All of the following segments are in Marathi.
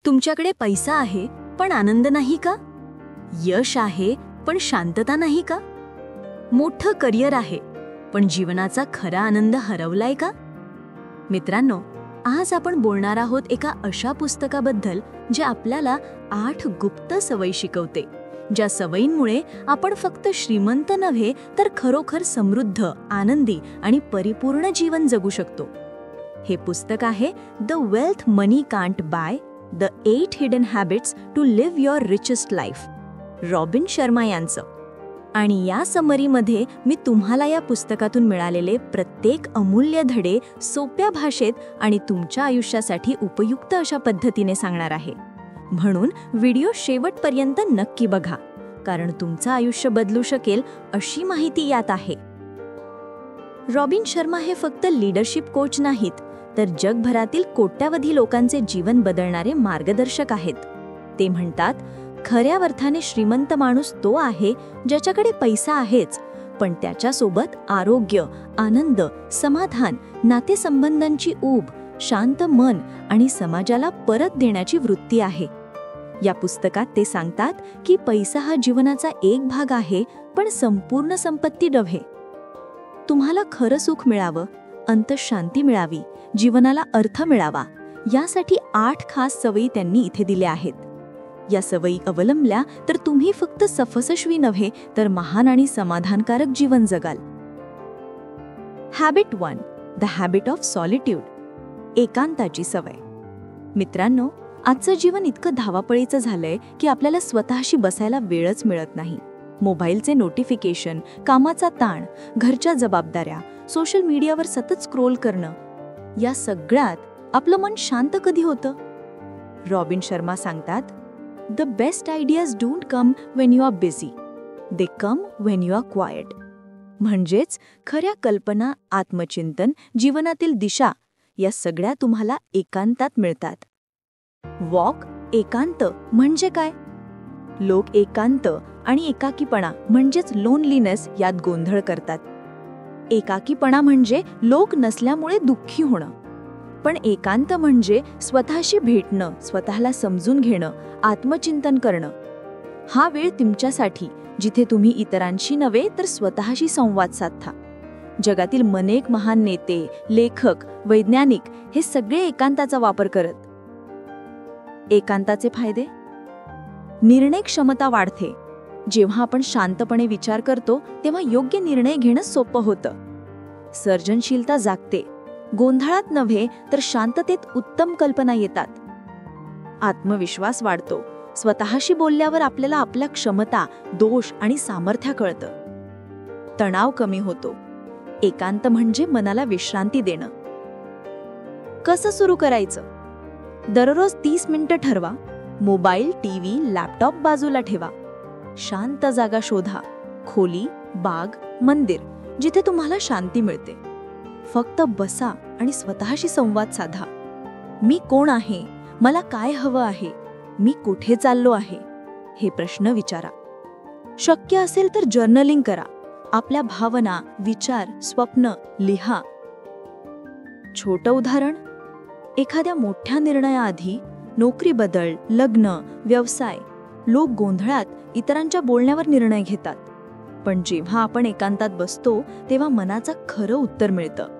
तुमच्याकडे पैसा आहे पण आनंद नाही का? यश आहे पण शांतता नाही का? मोठं करिअर आहे पण जीवनाचा खरा आनंद हरवलाय का? मित्रांनो, आज आपण बोलणार आहोत एका अशा पुस्तकाबद्दल जे आपल्याला 8 गुप्त सवयी शिकवते, ज्या सवयींमुळे आपण फक्त श्रीमंत नव्हे तर खरोखर समृद्ध, आनंदी आणि परिपूर्ण जीवन जगू शकतो. हे पुस्तक आहे the wealth money can't buy, the 8 hidden habits to live your richest life, Robin Sharma यांचं. आणि या समरीमध्ये मी तुम्हाला या पुस्तकातून मिळालेले प्रत्येक अमूल्य धडे सोप्या भाषेत आणि तुमच्या आयुष्यासाठी उपयुक्त अशा पद्धतीने सांगणार आहे. म्हणून व्हिडिओ शेवटपर्यंत नक्की बघा, कारण तुमचं आयुष्य बदलू शकेल अशी माहिती यात आहे. रॉबिन शर्मा हे फक्त लीडरशिप कोच नाहीत, तर जगभरातील कोट्यावधी लोकांचे जीवन बदलणारे मार्गदर्शक आहेत. ते म्हणतात, खऱ्या अर्थाने श्रीमंत माणूस तो आहे ज्याच्याकडे पैसा आहेच, पण त्याच्यासोबत आरोग्य, आनंद, समाधान, नातेसंबंधांची ऊब, शांत मन आणि समाजाला परत देण्याची वृत्ती आहे. या पुस्तकात ते सांगतात की पैसा हा जीवनाचा एक भाग आहे, पण संपूर्ण संपत्ती नव्हे. तुम्हाला खरं सुख मिळावं, अंतःशांती मिळावी, जीवनाला अर्थ मिळावा, यासाठी 8 खास सवयी त्यांनी इथे दिल्या आहेत. या सवयी अवलंबल्या तर तुम्ही फक्त सफसश्वी नव्हे तर महान आणि समाधानकारक जीवन जगाल. Habit 1, the habit of solitude, एकांताची सवय. मित्रांनो, आजचं जीवन इतकं धावापळीचं झालंय की आपल्याला स्वतःशी बसायला वेळच मिळत नाही. मोबाईलचे नोटिफिकेशन, कामाचा ताण, घरच्या जबाबदाऱ्या, सोशल मीडियावर सतत स्क्रोल करणं, या सगळ्यात आपलं मन शांत कधी होतं? रॉबिन शर्मा सांगतात, The best ideas don't come when you are busy. They come when you are quiet. म्हणजेच खऱ्या कल्पना, आत्मचिंतन, जीवनातील दिशा या सगळ्या तुम्हाला एकांतात मिळतात. वॉक एकांत म्हणजे काय? लोक एकांत आणि एकाकीपणा म्हणजेच लोनलीनेस यात गोंधळ करतात. एकाकीपणा म्हणजे लोक नसल्यामुळे दुःखी होणं, पण एकांत म्हणजे स्वतःशी भेटणं, स्वतःला समजून घेणं, आत्मचिंतन करणं. हा वेळ तुमच्यासाठी, जिथे तुम्ही इतरांशी नव्हे तर स्वतःशी संवाद साधता. जगातील अनेक महान नेते, लेखक, वैज्ञानिक हे सगळे एकांताचा वापर करत. एकांताचे फायदे: निर्णय क्षमता वाढते. जेव्हा आपण शांतपणे विचार करतो तेव्हा योग्य निर्णय घेणं सोपं होतं. सर्जनशीलता जागते. गोंधळात नव्हे तर शांततेत उत्तम कल्पना येतात. आत्मविश्वास वाढतो. स्वतःशी बोलल्यावर आपल्याला आपल्या क्षमता, दोष आणि सामर्थ्य कळतं. तणाव कमी होतो. एकांत म्हणजे मनाला विश्रांती देणं. कसं सुरू करायचं? दररोज 30 मिनिटं ठरवा. मोबाईल, टीव्ही, लॅपटॉप बाजूला ठेवा. शांत जागा शोधा. खोली, बाग, मंदिर, जिथे तुम्हाला शांती मिळते. फक्त बसा आणि स्वतःशी संवाद साधा. मी कोण आहे? मला काय हवं आहे? मी कुठे चाललो आहे? हे प्रश्न विचारा. शक्य असेल तर जर्नलिंग करा. आपल्या भावना, विचार, स्वप्न लिहा. छोटं उदाहरण: एखाद्या मोठ्या निर्णयाआधी, नोकरी बदल, लग्न, व्यवसाय, लोक गोंधळात इतरांच्या बोलण्यावर निर्णय घेतात. पण जेव्हा आपण एकांतात बसतो तेव्हा मनाचं खरं उत्तर मिळतं.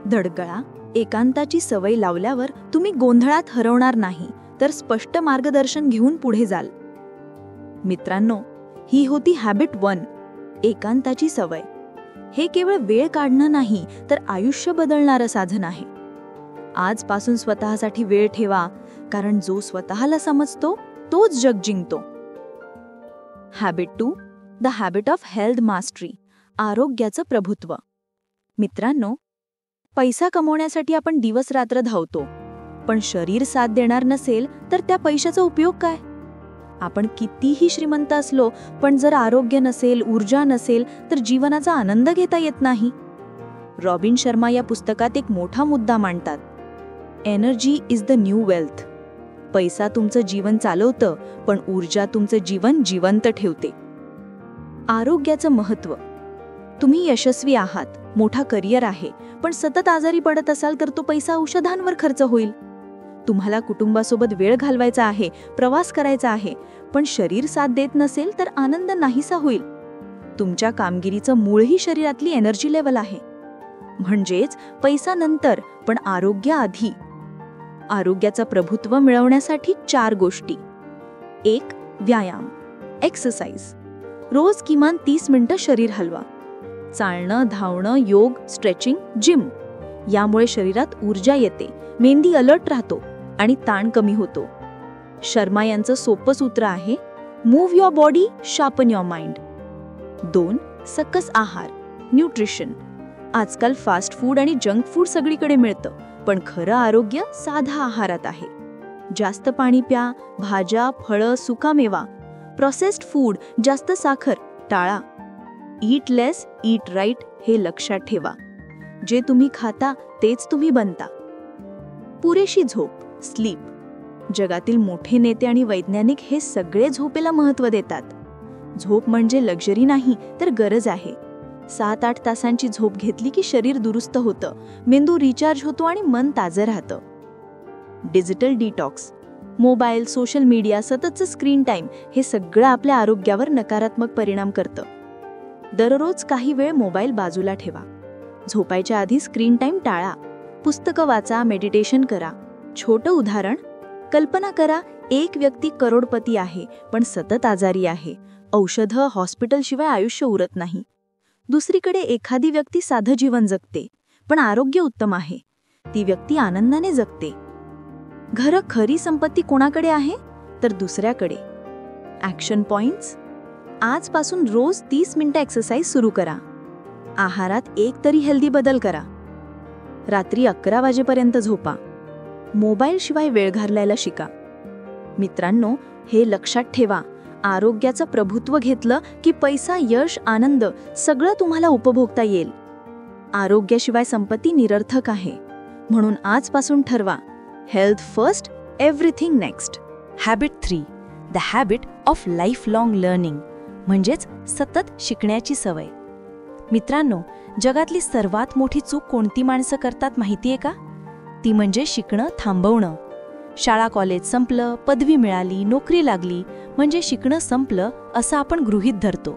धडगळा. एकांताची सवय लावल्यावर तुम्ही गोंधळात हरवणार नाही तर स्पष्ट मार्गदर्शन घेऊन पुढे जाल. मित्रांनो, ही होती हॅबिट 1, एकांताची सवय. हे केवळ वेळ काढणं नाही तर आयुष्य बदलणारं साधन आहे. आजपासून स्वतःसाठी वेळ ठेवा, कारण जो स्वतःला समजतो तोच जग जिंकतो. Habit 2, the habit of health mastery, आरोग्याचं प्रभुत्व. मित्रांनो, पैसा कमवण्यासाठी आपण दिवस रात्र धावतो, पण शरीर साथ देणार नसेल तर त्या पैशाचा उपयोग काय? आपण कितीही श्रीमंत असलो पण जर आरोग्य नसेल, ऊर्जा नसेल तर जीवनाचा आनंद घेता येत नाही. रॉबिन शर्मा या पुस्तकात एक मोठा मुद्दा मांडतात. Energy is the new wealth. पैसा तुमचं जीवन चालवतं, पण ऊर्जा तुमचं जीवन जिवंत ठेवते. आरोग्याचं महत्त्व. तुम्ही यशस्वी आहात, मोठा करिअर आहे, पण सतत आजारी पडत असाल तर तो पैसा औषधांवर खर्च होईल. तुम्हाला कुटुंबासोबत वेळ घालवायचा आहे, प्रवास करायचा आहे, पण शरीर साथ देत नसेल तर आनंद नाहीसा होईल. तुमच्या कामगिरीचं मूळही शरीरातली एनर्जी लेवल आहे. म्हणजेच पैसा नंतर, पण आरोग्य आधी. आरोग्याचं प्रभुत्व मिळवण्यासाठी 4 गोष्टी. 1. व्यायाम, एक्सरसाइज. रोज किमान 30 मिनिटं शरीर हलवा. चालणं, धावणं, योग, स्ट्रेचिंग, जिम. यामुळे शरीरात ऊर्जा येते, मेंदी अलर्ट राहतो आणि ताण कमी होतो. शर्मा यांचं सोपं सूत्र आहे, move your body, sharpen your mind. 2. सकस आहार, न्यूट्रिशन. आजकाल फास्ट फूड आणि जंक फूड सगळीकडे मिळतं, पण खरं आरोग्य साधा आहारात आहे. जास्त पाणी प्या, भाज्या, फळं, सुकामेवा. प्रोसेस्ड फूड, जास्त साखर टाळा. ईट लेस, ईट राईट हे लक्षात ठेवा. जे तुम्ही खाता तेच तुम्ही बनता. पुरेशी झोप, स्लीप. जगातील मोठे नेते आणि वैज्ञानिक हे सगळे झोपेला महत्त्व देतात. झोप म्हणजे लक्झरी नाही, तर गरज आहे. 7-8 तासांची झोप घेतली की शरीर दुरुस्त होतं, मेंदू रिचार्ज होतो आणि मन ताजं राहतं. Digital detox. Mobile, social media, सततचं स्क्रीन टाईम हे सगळं आपल्या आरोग्यावर नकारात्मक परिणाम करतं. दररोज काही वेळ मोबाईल बाजूला ठेवा. झोपायच्या आधी स्क्रीन टाईम टाळा. पुस्तकं वाचा, मेडिटेशन करा. छोटं उदाहरण, कल्पना करा एक व्यक्ती करोडपती आहे पण सतत आजारी आहे. औषधं, हॉस्पिटलशिवाय आयुष्य उरत नाही. दुसरीकडे एखादी व्यक्ती साधं जीवन जगते पण आरोग्य उत्तम आहे. ती व्यक्ती आनंदाने जगते. खरी संपत्ती कोणाकडे आहे? तर दुसऱ्याकडे. Action points. आजपासून रोज 30 मिनिटं एक्सरसाइज सुरू करा. आहारात एक तरी हेल्दी बदल करा. रात्री 11 वाजेपर्यंत झोपा. मोबाईलशिवाय वेळ घालवायला शिका. मित्रांनो, हे लक्षात ठेवा, आरोग्याचं प्रभुत्व घेतलं की पैसा, यश, आनंद सगळं तुम्हाला उपभोगता येईल. आरोग्याशिवाय संपत्ती निरर्थक आहे. म्हणून आजपासून ठरवा, health first, everything next. Habit 3. The habit of life long learning, म्हणजेच सतत शिकण्याची सवय. मित्रांनो, जगातली सर्वात मोठी चूक कोणती माणसं करतात माहितीये का? ती म्हणजे शिकणं थांबवणं. शाळा कॉलेज संपलं, पदवी मिळाली, नोकरी लागली म्हणजे शिकणं संपलं असं आपण गृहीत धरतो.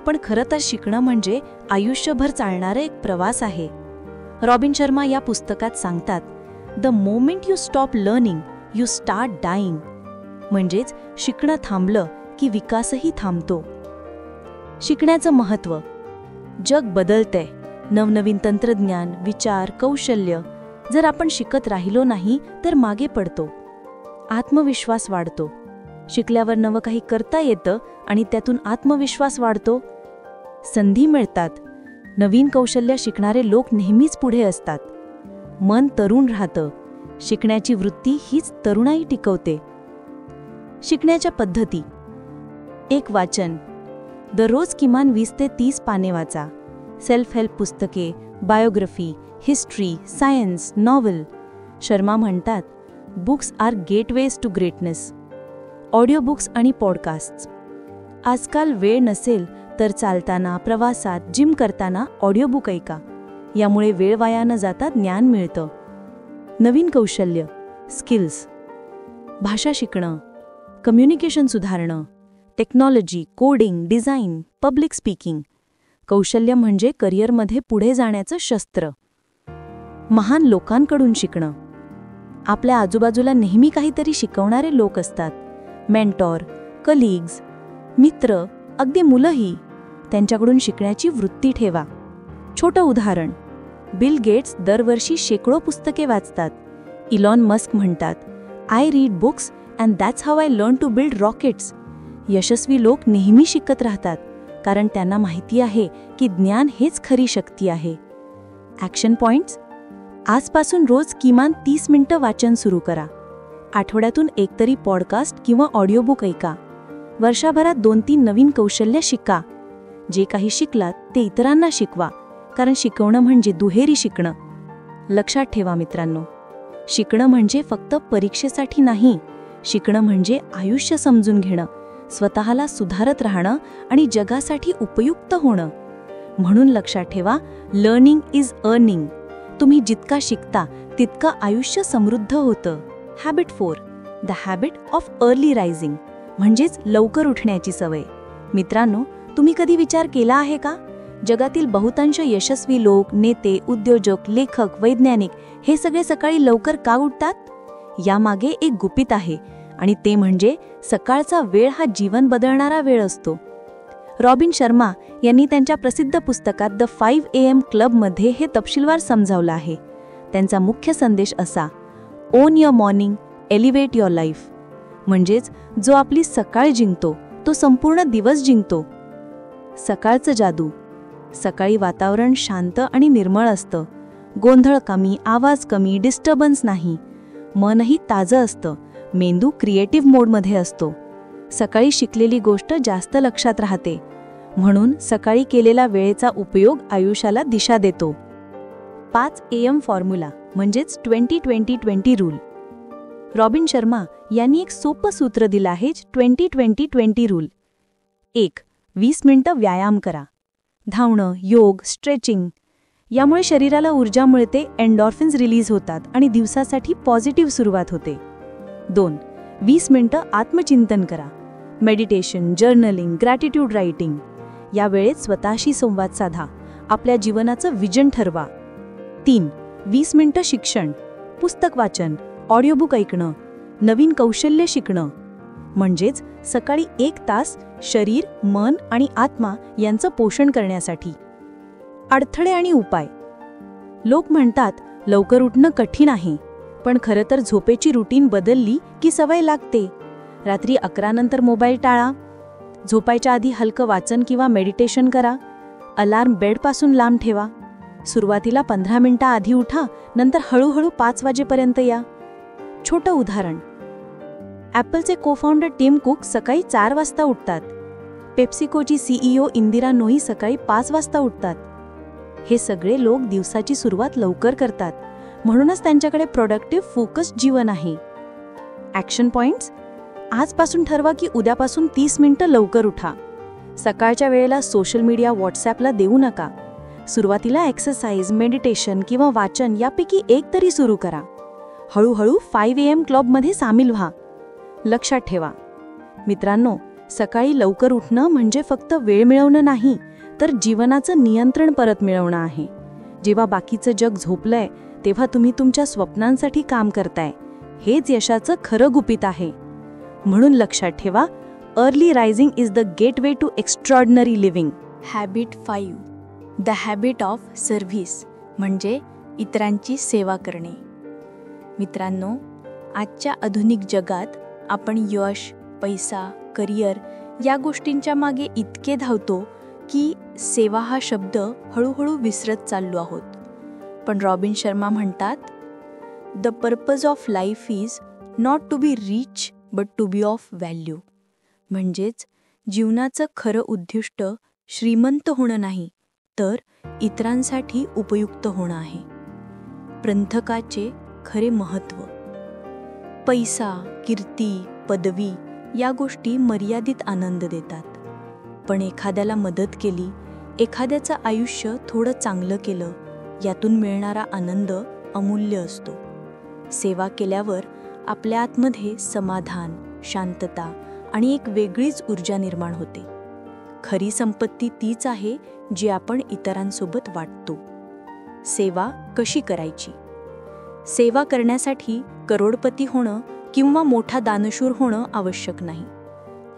पण खरं तर शिकणं म्हणजे आयुष्यभर चालणारा एक प्रवास आहे. रॉबिन शर्मा या पुस्तकात सांगतात, the moment you stop learning you start dying. म्हणजेच शिकणं थांबलं की विकासही थांबतो. शिकण्याचं महत्त्व. जग बदलतंय. नवनवीन तंत्रज्ञान, विचार, कौशल्य. जर आपण शिकत राहिलो नाही तर मागे पडतो. आत्मविश्वास वाढतो. शिकल्यावर नवं काही करता येतं आणि त्यातून आत्मविश्वास वाढतो. संधी मिळतात. नवीन कौशल्य शिकणारे लोक नेहमीच पुढे असतात. मन तरुण राहतं. शिकण्याची वृत्ती हीच तरुणाई टिकवते. शिकण्याच्या पद्धती. 1. वाचन. दररोज किमान 20 ते 30 पाने वाचा. सेल्फ हेल्प पुस्तके, biography, history, science, novel. Sharma म्हणतात, books are gateways to greatness. Audio books आणि पॉडकास्ट्स. आजकाल वेळ नसेल तर चालताना, प्रवासात, जिम करताना ऑडिओ बुक ऐका. यामुळे वेळ वाया न जाता ज्ञान मिळतं. नवीन कौशल्य, स्किल्स. भाषा शिकणं, कम्युनिकेशन सुधारणं, technology, coding, design, public speaking. कौशल्य म्हणजे करिअरमध्ये पुढे जाण्याचं शस्त्र. महान लोकांकडून शिकणं. आपल्या आजूबाजूला नेहमी काहीतरी शिकवणारे लोक असतात. मेंटॉर, कलीग्स, मित्र, अगदी मुलंही. त्यांच्याकडून शिकण्याची वृत्ती ठेवा. छोटं उदाहरण, बिल गेट्स दरवर्षी शेकडो पुस्तके वाचतात. इलॉन मस्क म्हणतात, I read books and that's how I learn to build rockets. यशस्वी लोक नेहमी शिकत राहतात कारण त्यांना माहिती आहे की ज्ञान हेच खरी शक्ती आहे. Action points. आजपासून रोज किमान 30 मिनिटं वाचन सुरू करा. आठवड्यातून एकतरी पॉडकास्ट किंवा ऑडिओ बुक ऐका. वर्षभरात 2-3 नवीन कौशल्य शिका. जे काही शिकलात ते इतरांना शिकवा, कारण शिकवणं म्हणजे दुहेरी शिकणं. लक्षात ठेवा मित्रांनो, शिकणं म्हणजे फक्त परीक्षेसाठी नाही. शिकणं म्हणजे आयुष्य समजून घेणं, स्वतःला सुधारत राहणं आणि जगासाठी उपयुक्त होणं. म्हणून लक्षात ठेवा, लर्निंग इज अर्निंग. तुम्ही जितका शिकता तितकं आयुष्य समृद्ध होतं. Habit 4, the habit of early rising, म्हणजेच लवकर उठण्याची सवय. मित्रांनो, तुम्ही कधी विचार केला आहे का? जगातील बहुतांश यशस्वी लोक, नेते, उद्योजक, लेखक, वैज्ञानिक हे सगळे सकाळी लवकर का उठतात? यामागे एक गुपित आहे, आणि ते म्हणजे सकाळचा वेळ हा जीवन बदलणारा वेळ असतो. रॉबिन शर्मा यांनी त्यांच्या प्रसिद्ध पुस्तकात द 5 AM क्लबमध्ये हे तपशीलवार समजावलं आहे. त्यांचा मुख्य संदेश असा: on your morning, elevate your life. म्हणजेच जो आपली सकाळ जिंकतो तो संपूर्ण दिवस जिंकतो. सकाळचं जादू. सकाळी वातावरण शांत आणि निर्मळ असतं. गोंधळ कमी, आवाज कमी, डिस्टर्बन्स नाही. मनही ताजं असतं. मेंदू क्रिएटिव्ह मोडमध्ये असतो. सकाळी शिकलेली गोष्ट जास्त लक्षात राहते. म्हणून सकाळी केलेला वेळेचा उपयोग आयुष्याला दिशा देतो. 5 AM फॉर्म्युला म्हणजेच 20-20-20 रूल. रॉबिन शर्मा यांनी एक सोपं सूत्र दिलं आहे, 20-20-20 रूल. 1. 20 मिनिटं व्यायाम करा. धावणं, योग, स्ट्रेचिंग यामुळे शरीराला ऊर्जा मिळते, एंडॉर्फिन्स रिलीज होतात आणि दिवसासाठी पॉझिटिव्ह सुरुवात होते. 2. 20 मिनिटं आत्मचिंतन करा. Meditation, journaling, gratitude writing. या वेळेत स्वतःशी संवाद साधा. आपल्या जीवनाचं विजन ठरवा. 3. 20 मिनिटं शिक्षण, पुस्तक वाचन, ऑडिओबुक ऐकणं, नवीन कौशल्य शिकणं. म्हणजेच सकाळी 1 तास शरीर, मन आणि आत्मा यांचं पोषण करण्यासाठी. अडथळे आणि उपाय. लोक म्हणतात लवकर उठणं कठीण आहे, पण खरं तर झोपेची रुटीन बदलली की सवय लागते. रात्री 11 नंतर मोबाईल टाळा. झोपायच्या आधी हलकं वाचन किंवा मेडिटेशन करा. अलार्म बेडपासून लांब ठेवा. सुरुवातीला 15 मिनिटं आधी उठा, नंतर हळूहळू 5 वाजेपर्यंत या. छोटं उदाहरण: ॲपलचे को-फाउंडर टिम कुक सकाळी 4 वाजता उठतात. पेप्सिकोची CEO इंदिरा नोई सकाळी 5 वाजता उठतात. हे सगळे लोक दिवसाची सुरुवात लवकर करतात, म्हणूनच त्यांच्याकडे प्रोडक्टिव्ह, फोकस्ड जीवन आहे. Action points. आजपासून ठरवा की उद्यापासून 30 मिनिटं लवकर उठा. सकाळच्या वेळेला सोशल मीडिया, व्हॉट्सॲपला देऊ नका. सुरुवातीला एक्सरसाइज, मेडिटेशन किंवा वाचन यापैकी एक तरी सुरू करा. हळूहळू 5 AM क्लबमध्ये सामील व्हा. लक्षात ठेवा मित्रांनो, सकाळी लवकर उठणं म्हणजे फक्त वेळ मिळवणं नाही, तर जीवनाचं नियंत्रण परत मिळवणं आहे. जेव्हा बाकीचं जग झोपलंय तेव्हा तुम्ही तुमच्या स्वप्नांसाठी काम करताय. हेच यशाचं खरं गुपित आहे. म्हणून लक्षात ठेवा, early rising is the gateway to extraordinary living. Habit 5, the habit of service, म्हणजे इतरांची सेवा करणे. मित्रांनो, आजच्या आधुनिक जगात आपण यश, पैसा, करिअर या गोष्टींच्या मागे इतके धावतो की सेवा हा शब्द हळूहळू विसरत चाललो आहोत. पण रॉबिन शर्मा म्हणतात, the purpose of life is not to be rich but to be of value. म्हणजेच जीवनाचं खरं उद्दिष्ट श्रीमंत होणं नाही, तर इतरांसाठी उपयुक्त होणं आहे. प्रंथकाचे खरे महत्त्व. पैसा, कीर्ती, पदवी या गोष्टी मर्यादित आनंद देतात. पण एखाद्याला मदत केली, एखाद्याचं आयुष्य थोडं चांगलं केलं, यातून मिळणारा आनंद अमूल्य असतो. सेवा केल्यावर आपल्या आतमध्ये समाधान, शांतता आणि एक वेगळीच ऊर्जा निर्माण होते. खरी संपत्ती तीच आहे जी आपण इतरांसोबत वाटतो. सेवा कशी करायची? सेवा करण्यासाठी करोडपती होणं किंवा मोठा दानशूर होणं आवश्यक नाही.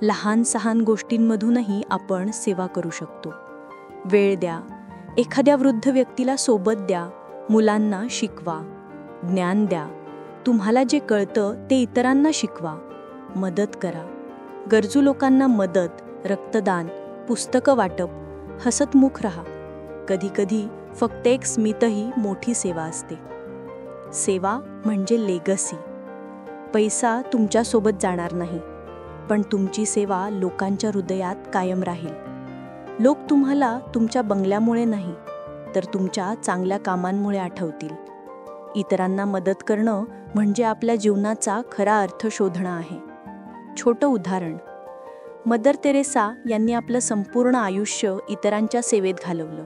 लहान सहान गोष्टींमधूनही आपण सेवा करू शकतो. वेळ द्या, एखाद्या वृद्ध व्यक्तीला सोबत द्या, मुलांना शिकवा, ज्ञान द्या, तुम्हाला जे कळतं ते इतरांना शिकवा, मदत करा. गरजू लोकांना मदत, रक्तदान, पुस्तकं वाटप, हसतमुख राहा. कधीकधी फक्त एक स्मितही मोठी सेवा असते. सेवा म्हणजे लेगसी. पैसा तुमच्यासोबत जाणार नाही, पण तुमची सेवा लोकांच्या हृदयात कायम राहील. लोक तुम्हाला तुमच्या बंगल्यामुळे नाही, तर तुमच्या चांगल्या कामांमुळे आठवतील. इतरांना मदत करणं म्हणजे आपल्या जीवनाचा खरा अर्थ शोधणं आहे. छोटं उदाहरण: मदर तेरेसा यांनी आपलं संपूर्ण आयुष्य इतरांच्या सेवेत घालवलं.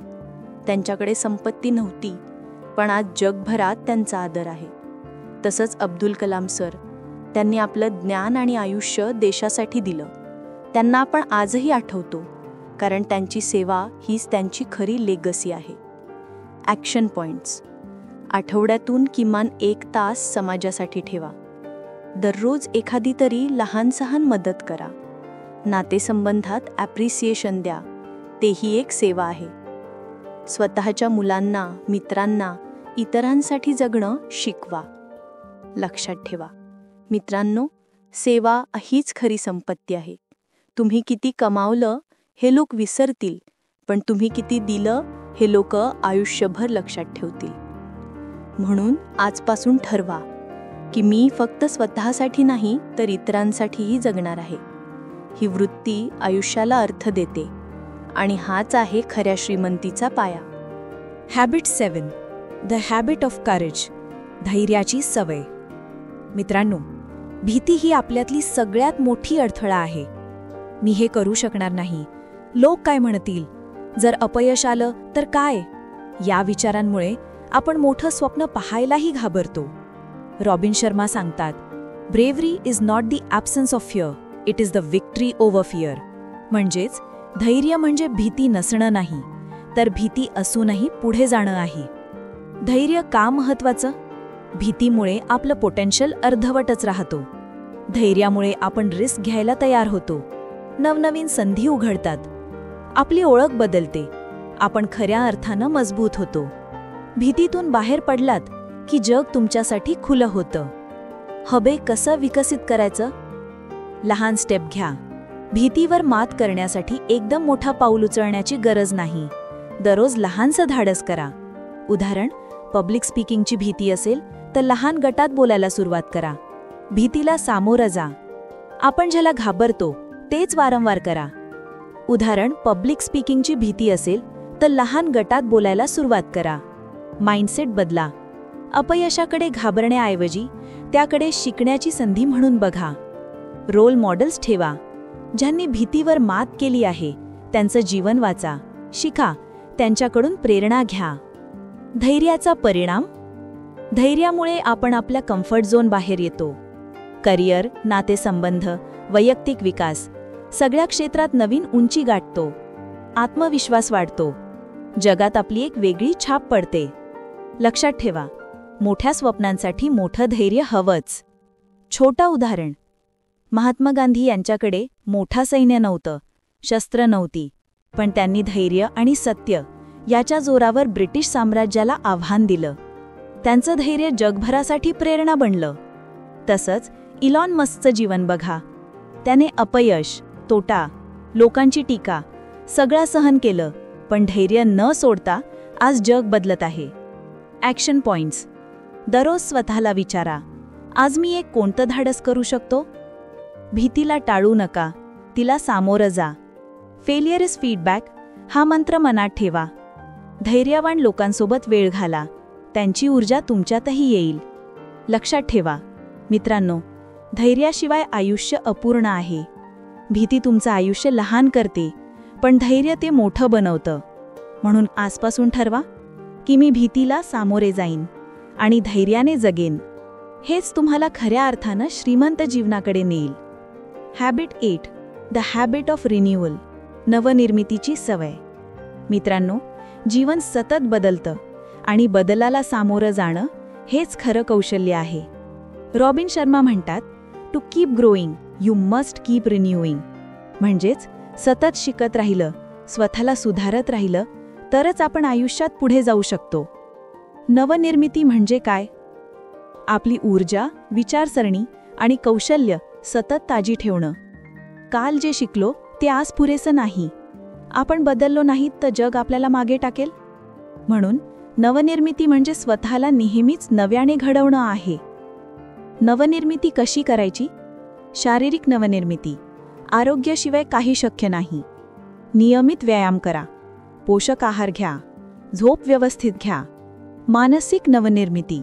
त्यांच्याकडे संपत्ती नव्हती, पण आज जगभरात त्यांचा आदर आहे. तसंच अब्दुल कलाम सर, त्यांनी आपलं ज्ञान आणि आयुष्य देशासाठी दिलं. त्यांना आपण आजही आठवतो, कारण त्यांची सेवा हीच त्यांची खरी लेगसी आहे. Action points. आठवड्यातून किमान 1 तास समाजासाठी ठेवा. दररोज एखादी तरी लहान-सहान मदत करा. नातेसंबंधात ॲप्रिसिएशन द्या, तेही एक सेवा आहे. स्वतःच्या मुलांना, मित्रांना, इतरांसाठी जगणं शिकवा. लक्षात ठेवा मित्रांनो, सेवा हीच खरी संपत्ती आहे. तुम्ही किती कमावलं हे लोक विसरतील, पण तुम्ही किती दिलं हे लोक आयुष्यभर लक्षात ठेवतील. म्हणून आजपासून ठरवा की मी फक्त स्वतःसाठी नाही तर इतरांसाठीही जगणार आहे. ही वृत्ती आयुष्याला अर्थ देते आणि हाच आहे खऱ्या श्रीमंतीचा पाया. Habit 7. The habit of courage. धैर्याची सवय. मित्रांनो, भीती ही आपल्यातली सगळ्यात मोठी अडथळा आहे. मी हे करू शकणार नाही, लोक काय म्हणतील, जर अपयश आलं तर काय, या विचारांमुळे आपण मोठं स्वप्न पाहायलाही घाबरतो. रॉबिन शर्मा सांगतात, bravery is not the absence of fear, it is the victory over fear. म्हणजेच धैर्य म्हणजे भीती नसणं नाही, तर भीती असूनही पुढे जाणं आहे. धैर्य का महत्वाचं? भीतीमुळे आपलं पोटेन्शियल अर्धवटच राहतो. धैर्यामुळे आपण रिस्क घ्यायला तयार होतो. नवनवीन संधी उघडतात. आपली ओळख बदलते. आपण खऱ्या अर्थानं मजबूत होतो. भीतीतून बाहेर पडलात की जग तुमच्यासाठी खुलं होतं. हबे कसं विकसित करायचं? लहान स्टेप घ्या. भीतीवर मात करण्यासाठी एकदम मोठा पाऊल उचलण्याची गरज नाही. दररोज लहानसं धाडस करा. उदाहरण, पब्लिक स्पीकिंगची भीती असेल तर लहान गटात बोलायला सुरुवात करा. भीतीला सामोरं जा. आपण ज्याला घाबरतो तेच वारंवार करा. उदाहरण, पब्लिक स्पीकिंगची भीती असेल तर लहान गटात बोलायला सुरुवात करा. माइंडसेट बदला. अपयशाकडे घाबरण्याऐवजी त्याकडे शिकण्याची संधी म्हणून बघा. रोल मॉडेल्स ठेवा. ज्यांनी भीतीवर मात केली आहे त्यांचं जीवन वाचा, शिका, त्यांच्याकडून प्रेरणा घ्या. धैर्याचा परिणाम. धैर्यामुळे आपण आपल्या कम्फर्ट झोन बाहेर येतो. करिअर, नातेसंबंध, वैयक्तिक विकास सगळ्या क्षेत्रात नवीन उंची गाठतो. आत्मविश्वास वाढतो. जगात आपली एक वेगळी छाप पडते. लक्षात ठेवा, मोठ्या स्वप्नांसाठी मोठं धैर्य हवंच. छोटा उदाहरण, महात्मा गांधी यांच्याकडे मोठा सैन्य नव्हतं, शस्त्र नव्हती, पण त्यांनी धैर्य आणि सत्य याच्या जोरावर ब्रिटिश साम्राज्याला आव्हान दिलं. त्यांचं धैर्य जगभरासाठी प्रेरणा बनलं. तसंच इलॉन मस्कचं जीवन बघा. त्याने अपयश, तोटा, लोकांची टीका सगळं सहन केलं, पण धैर्य न सोडता आज जग बदलत आहे. Action points. दररोज स्वतःला विचारा, आज मी एक कोणतं धाडस करू शकतो? भीतीला टाळू नका, तिला सामोरं जा. फेलियर इज फीडबॅक हा मंत्र मनात ठेवा. धैर्यवान लोकांसोबत वेळ घाला, त्यांची ऊर्जा तुमच्यातही येईल. लक्षात ठेवा मित्रांनो, धैर्याशिवाय आयुष्य अपूर्ण आहे. भीती तुमचं आयुष्य लहान करते, पण धैर्य ते मोठं बनवतं. म्हणून आजपासून ठरवा की मी भीतीला सामोरे जाईन आणि धैर्याने जगेन. हेच तुम्हाला खऱ्या अर्थानं श्रीमंत जीवनाकडे नेईल. Habit 8. The habit of renewal. नवनिर्मितीची सवय. मित्रांनो, जीवन सतत बदलतं आणि बदलाला सामोरं जाणं हेच खरं कौशल्य आहे. रॉबिन शर्मा म्हणतात, to keep growing you must keep renewing. म्हणजेच सतत शिकत राहिलं, स्वतःला सुधारत राहिलं तरच आपण आयुष्यात पुढे जाऊ शकतो. नवनिर्मिती म्हणजे काय? आपली ऊर्जा, विचारसरणी आणि कौशल्य सतत ताजी ठेवणं. काल जे शिकलो ते आज पुरेसं नाही. आपण बदललो नाहीत तर जग आपल्याला मागे टाकेल. म्हणून नवनिर्मिती म्हणजे स्वतःला नेहमीच नव्याने घडवणं आहे. नवनिर्मिती कशी करायची? शारीरिक नवनिर्मिती. आरोग्याशिवाय काही शक्य नाही. नियमित व्यायाम करा, पोषक आहार घ्या, झोप व्यवस्थित घ्या. मानसिक नवनिर्मिती.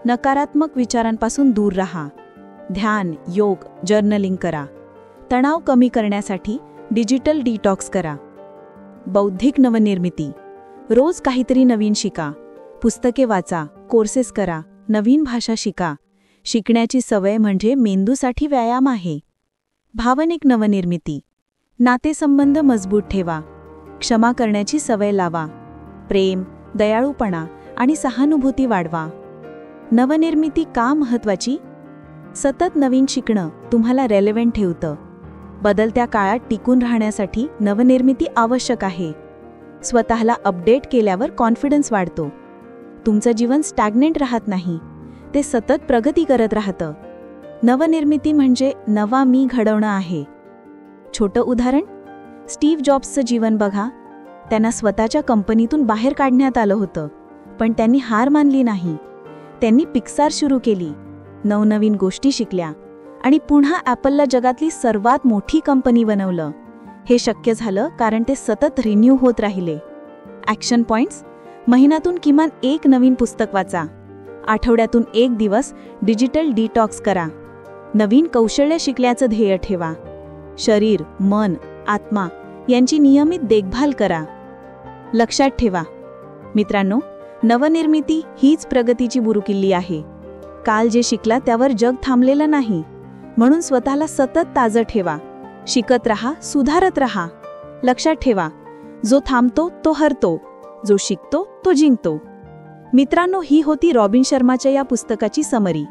नकारात्मक विचारांपासून दूर राहा. ध्यान, योग, जर्नलिंग करा. तणाव कमी करण्यासाठी डिजिटल डिटॉक्स करा. बौद्धिक नवनिर्मिती. रोज काहीतरी नवीन शिका. पुस्तके वाचा, कोर्सेस करा, नवीन भाषा शिका. शिकण्याची सवय म्हणजे मेंदूसाठी व्यायाम आहे. भावनिक नवनिर्मिती. नातेसंबंध मजबूत ठेवा. क्षमा करण्याची सवय लावा. प्रेम, दयाळूपणा आणि सहानुभूती वाढवा. नवनिर्मिती का महत्त्वाची? सतत नवीन शिकणं तुम्हाला रेलेव्हंट ठेवतं. बदलत्या काळात टिकून राहण्यासाठी नवनिर्मिती आवश्यक आहे. स्वतःला अपडेट केल्यावर कॉन्फिडन्स वाढतो. तुमचं जीवन स्टॅग्नेंट राहत नाही, ते सतत प्रगती करत राहतं. नवनिर्मिती म्हणजे नवा मी घडवणं आहे. छोटं उदाहरण, स्टीव्ह जॉब्सचं जीवन बघा. त्यांना स्वतःच्या कंपनीतून बाहेर काढण्यात आलं होतं, पण त्यांनी हार मानली नाही. त्यांनी पिक्सार सुरू केली, नवनवीन गोष्टी शिकल्या आणि पुन्हा ॲपलला जगातली सर्वात मोठी कंपनी बनवलं. हे शक्य झालं कारण ते सतत रिन्यू होत राहिले. Action points. महिन्यातून किमान एक नवीन पुस्तक वाचा. आठवड्यातून एक दिवस डिजिटल डिटॉक्स करा. नवीन कौशल्य शिकण्याचं ध्येय ठेवा. शरीर, मन, आत्मा यांची नियमित देखभाल करा. लक्षात ठेवा मित्रांनो, नवनिर्मिती हीच प्रगतीची बुरुकिल्ली आहे. काल जे शिकला त्यावर जग थांबलेलं नाही, म्हणून स्वतःला सतत ताजं ठेवा. शिकत रहा, सुधारत रहा. लक्षात ठेवा, जो थांबतो तो हरतो, जो शिकतो तो जिंकतो. मित्रांनो, ही होती रॉबिन शर्माच्या या पुस्तकाची समरी.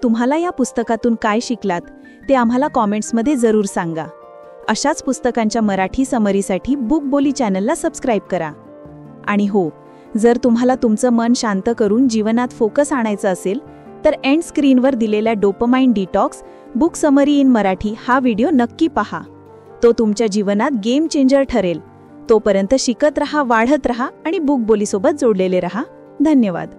तुम्हाला या पुस्तकातून काय शिकलात ते आम्हाला कॉमेंट्समध्ये जरूर सांगा. अशाच पुस्तकांच्या मराठी समरीसाठी बुक बोली चॅनलला सबस्क्राईब करा. आणि हो, जर तुम्हाला तुमचं मन शांत करून जीवनात फोकस आणायचं असेल तर एंड स्क्रीनवर दिलेल्या dopamine detox book summary in Marathi हा व्हिडिओ नक्की पहा. तो तुमच्या जीवनात गेम चेंजर ठरेल. तोपर्यंत शिकत रहा, वाढत रहा आणि बुक बोलीसोबत जोडलेले रहा. धन्यवाद.